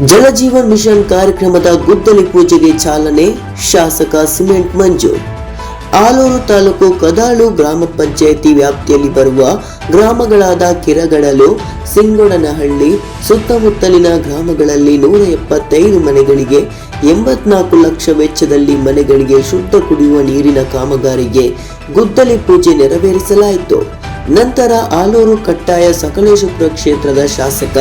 Jal Jeevan mission ಕಾರ್ಯಕ್ರಮದ ಗುದ್ದಲಿ ಪೂಜೆಗೆ ಚಾಲನೆ. ಶಾಸಕ ಸಿಮೆಂಟ್ ಮಂಜು. ಆಲೂರು ತಾಲೂಕು ಕದಾಳು ಗ್ರಾಮ ಪಂಚಾಯಿತಿ ವ್ಯಾಪ್ತಿಯಲ್ಲಿ ಬರುವ ಗ್ರಾಮಗಳಾದ ಕಿರಗಡಲು, ಸಿಂಗೊಡನಹಳ್ಳಿ ಸುತ್ತಮುತ್ತಲಿನ ಗ್ರಾಮಗಳಲ್ಲಿ 175 ಮನೆಗಳಿಗೆ 84 ಲಕ್ಷ ವೆಚ್ಚದಲ್ಲಿ ಮನೆಗಳಿಗೆ ಶುದ್ಧ ಕುಡಿಯುವ ನೀರಿನ ಕಾಮಗಾರಿಗೆ ಗುದ್ದಲಿ ಪೂಜೆ ನೆರವೇರಿಸಲಾಯಿತು. ನಂತರ ಆಲೂರು ಕಟ್ಟಾಯ ಸಕಲೇಶಪುರ ಕ್ಷೇತ್ರದ ಶಾಸಕ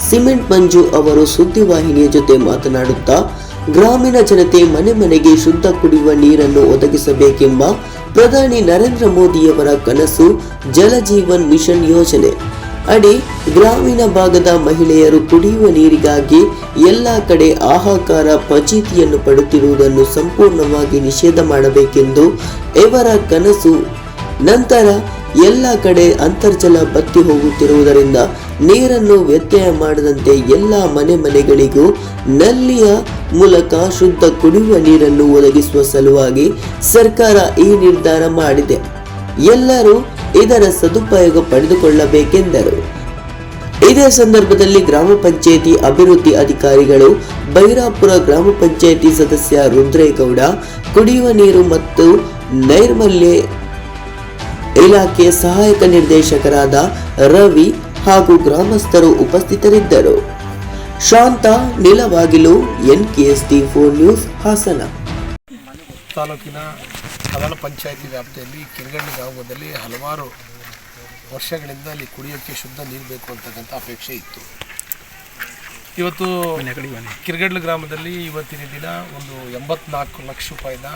ಸಿಮೆಂಟ್ ಮಂಜು ಅವರು ಸುದ್ದಿವಾಹಿನಿಯ ಜೊತೆ ಮಾತನಾಡುತ್ತಾ, ಗ್ರಾಮೀಣ ಜನತೆ ಮನೆ ಮನೆಗೆ ಶುದ್ಧ ಕುಡಿಯುವ ನೀರನ್ನು ಒದಗಿಸಬೇಕೆಂಬ ಪ್ರಧಾನಿ ನರೇಂದ್ರ ಮೋದಿಯವರ ಕನಸು ಜಲಜೀವನ್ ಮಿಷನ್ ಯೋಜನೆ ಅಡಿ ಗ್ರಾಮೀಣ ಭಾಗದ ಮಹಿಳೆಯರು ಕುಡಿಯುವ ನೀರಿಗಾಗಿ ಎಲ್ಲಾ ಕಡೆ ಹಾಹಾಕಾರ ಫಜೀತಿಯನ್ನು ಪಡುತ್ತಿರುವುದನ್ನು ಸಂಪೂರ್ಣವಾಗಿ ನಿಷೇಧ ಮಾಡಬೇಕೆಂದು ಇವರ ಕನಸು. ನಂತರ ಎಲ್ಲ ಕಡೆ ಅಂತರ್ಜಲ ಬತ್ತಿ ಹೋಗುತ್ತಿರುವುದರಿಂದ ನೀರನ್ನು ವ್ಯತ್ಯಯ ಮಾಡದಂತೆ ಎಲ್ಲ ಮನೆಗಳಿಗೂ ನಲ್ಲಿಯ ಮೂಲಕ ಶುದ್ಧ ಕುಡಿಯುವ ನೀರನ್ನು ಒದಗಿಸುವ ಸಲುವಾಗಿ ಸರ್ಕಾರ ಈ ನಿರ್ಧಾರ ಮಾಡಿದೆ. ಎಲ್ಲರೂ ಇದರ ಸದುಪಯೋಗ ಪಡೆದುಕೊಳ್ಳಬೇಕೆಂದರು. ಇದೇ ಸಂದರ್ಭದಲ್ಲಿ ಗ್ರಾಮ ಪಂಚಾಯಿತಿ ಅಭಿವೃದ್ಧಿ ಅಧಿಕಾರಿಗಳು, ಬೈರಾಪುರ ಗ್ರಾಮ ಪಂಚಾಯಿತಿ ಸದಸ್ಯ ರುದ್ರೇಗೌಡ, ಕುಡಿಯುವ ನೀರು ಮತ್ತು ನೈರ್ಮಲ್ಯ ಇಲಾಖೆ ಸಹಾಯಕ ನಿರ್ದೇಶಕರಾದ ರವಿ ಹಾಗೂ ಗ್ರಾಮಸ್ಥರು ಉಪಸ್ಥಿತರಿದ್ದರು. ಶಾಂತ ನಿಲವಾಗಿಲು, NKSD4 ನ್ಯೂಸ್, ಹಾಸನ. ತಾಲೂಕಿನ ಕದಾಳ ಪಂಚಾಯಿತಿ ವ್ಯಾಪ್ತಿಯಲ್ಲಿ ಕಿರಗಡ್ಡಿ ಗ್ರಾಮದಲ್ಲಿ ಹಲವಾರು ವರ್ಷಗಳಿಂದ ಅಲ್ಲಿ ಕುಡಿಯೋಕ್ಕೆ ಶುದ್ಧ ನೀರು ಬೇಕು ಅಂತಕ್ಕಂಥ ಅಪೇಕ್ಷೆ ಇತ್ತು. ಇವತ್ತು ಕಿರಗಡ್ಲು ಗ್ರಾಮದಲ್ಲಿ ಇವತ್ತಿನ ದಿನ ಒಂದು 84 ಲಕ್ಷ ರೂಪಾಯಿನ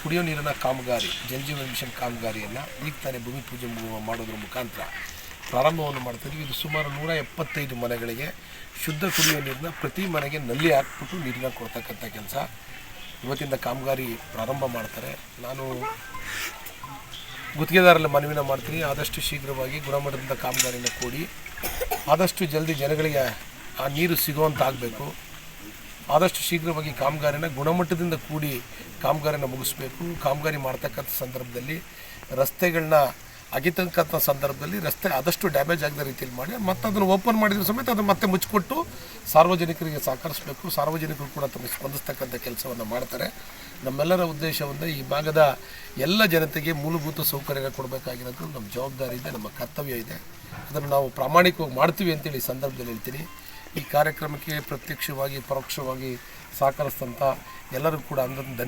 ಕುಡಿಯೋ ನೀರಿನ ಕಾಮಗಾರಿ, ಜಲಜೀವನ್ ಮಿಷನ್ ಕಾಮಗಾರಿಯನ್ನು ಈಗ ತಾನೇ ಭೂಮಿ ಪೂಜೆ ಮಾಡೋದ್ರ ಮುಖಾಂತರ ಪ್ರಾರಂಭವನ್ನು ಮಾಡ್ತಿದ್ವಿ. ಇದು ಸುಮಾರು 175 ಮನೆಗಳಿಗೆ ಶುದ್ಧ ಕುಡಿಯೋ ನೀರನ್ನ ಪ್ರತಿ ಮನೆಗೆ ನಲ್ಲಿ ಹಾಕ್ಬಿಟ್ಟು ನೀರನ್ನ ಕೊಡ್ತಕ್ಕಂಥ ಕೆಲಸ ಇವತ್ತಿಂದ ಕಾಮಗಾರಿ ಪ್ರಾರಂಭ ಮಾಡ್ತಾರೆ. ನಾನು ಗುತ್ತಿಗೆದಾರರಲ್ಲಿ ಮನವಿನ ಮಾಡ್ತೀನಿ, ಆದಷ್ಟು ಶೀಘ್ರವಾಗಿ ಗುಣಮಟ್ಟದಿಂದ ಕಾಮಗಾರಿನ ಕೊಡಿ, ಆದಷ್ಟು ಜಲ್ದಿ ಜನಗಳಿಗೆ ಆ ನೀರು ಸಿಗುವಂತ ಆಗಬೇಕು. ಆದಷ್ಟು ಶೀಘ್ರವಾಗಿ ಕಾಮಗಾರಿನ ಗುಣಮಟ್ಟದಿಂದ ಕೂಡಿ ಕಾಮಗಾರಿನ ಮುಗಿಸ್ಬೇಕು. ಕಾಮಗಾರಿ ಮಾಡ್ತಕ್ಕಂಥ ಸಂದರ್ಭದಲ್ಲಿ ರಸ್ತೆಗಳನ್ನ ಅಗಿತಕ್ಕಂಥ ಸಂದರ್ಭದಲ್ಲಿ ರಸ್ತೆ ಆದಷ್ಟು ಡ್ಯಾಮೇಜ್ ಆಗದ ರೀತಿಯಲ್ಲಿ ಮಾಡಿ ಮತ್ತು ಅದನ್ನು ಓಪನ್ ಮಾಡಿದ್ರು ಸಮೇತ ಅದನ್ನು ಮತ್ತೆ ಮುಚ್ಚಿಕೊಟ್ಟು ಸಾರ್ವಜನಿಕರಿಗೆ ಸಹಕರಿಸಬೇಕು. ಸಾರ್ವಜನಿಕರು ಕೂಡ ತಮಗೆ ಸ್ಪಂದಿಸ್ತಕ್ಕಂಥ ಕೆಲಸವನ್ನು ಮಾಡ್ತಾರೆ. ನಮ್ಮೆಲ್ಲರ ಉದ್ದೇಶ ಒಂದೇ, ಈ ಭಾಗದ ಎಲ್ಲ ಜನತೆಗೆ ಮೂಲಭೂತ ಸೌಕರ್ಯ ಕೊಡಬೇಕಾಗಿರೋದು ನಮ್ಮ ಜವಾಬ್ದಾರಿ ಇದೆ, ನಮ್ಮ ಕರ್ತವ್ಯ ಇದೆ. ಅದನ್ನು ನಾವು ಪ್ರಾಮಾಣಿಕವಾಗಿ ಮಾಡ್ತೀವಿ ಅಂತೇಳಿ ಈ ಸಂದರ್ಭದಲ್ಲಿ ಹೇಳ್ತೀನಿ. ಈ ಕಾರ್ಯಕ್ರಮಕ್ಕೆ ಪ್ರತ್ಯಕ್ಷವಾಗಿ ಪರೋಕ್ಷವಾಗಿ ಸಹಕರಿಸಿದಂಥ ಎಲ್ಲರಿಗೂ ಕೂಡ